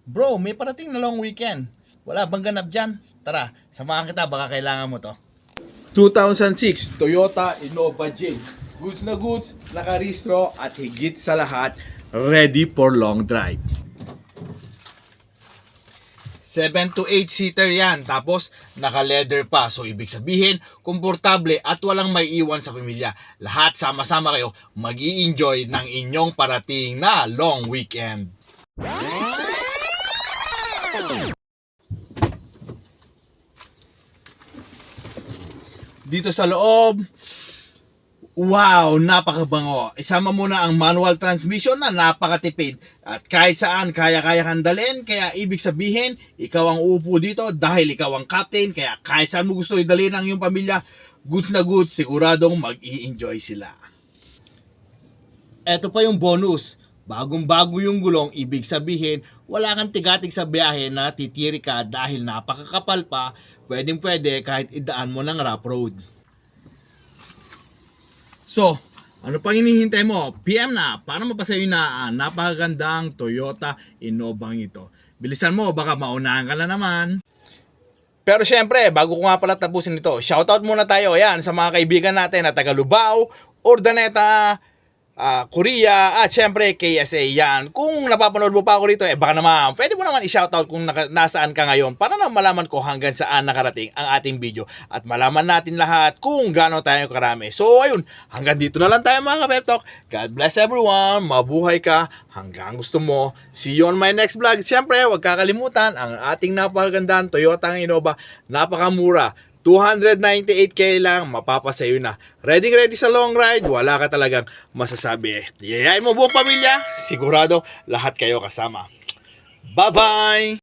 Bro, may parating na long weekend. Wala bang ganap dyan? Tara, samahan kita, baka kailangan mo to. 2006 Toyota Innova J. Goods na goods, nakarehistro at higit sa lahat, ready for long drive. 7 to 8 seater yan, tapos naka-leather pa. So ibig sabihin, komportable at walang may iwan sa pamilya. Lahat sama-sama kayo mag-i-enjoy ng inyong parating na long weekend. Dito sa loob, wow, napakabango. Isama mo na ang manual transmission na napakatipid. At kahit saan, kaya-kaya kang dalhin. Kaya ibig sabihin, ikaw ang uupo dito dahil ikaw ang captain. Kaya kahit saan mo gusto idalhin ang iyong pamilya, goods na goods, siguradong mag-i-enjoy sila. Eto pa yung bonus. Bagong-bago yung gulong, ibig sabihin, wala kang tigatig sa biyahe na titiri ka dahil napakakapal pa. Pwedeng-pwede kahit idaan mo ng rough road. So, ano pang hinihintay mo? PM na para mapasayo na ang napakagandang Toyota Innova ito. Bilisan mo, baka maunahan ka na naman. Pero syempre, bago ko nga pala tapusin ito, shoutout muna tayo ayan, sa mga kaibigan natin na taga Lubao, Urdaneta, Korea, at syempre KSA yan. Kung napapanood mo pa ako rito, baka naman, pwede mo naman i-shoutout kung nasaan ka ngayon para na malaman ko hanggang saan nakarating ang ating video at malaman natin lahat kung gaano tayo karami. So ayun, hanggang dito na lang tayo mga ka-Pep Talk. God bless everyone, mabuhay ka hanggang gusto mo. See you on my next vlog. Syempre, huwag kakalimutan ang ating napakagandang Toyota Innova, napakamura. 298k lang, mapapasayo na. Ready sa long ride, wala ka talagang masasabi. Yayain mo buong pamilya, sigurado lahat kayo kasama. Bye-bye!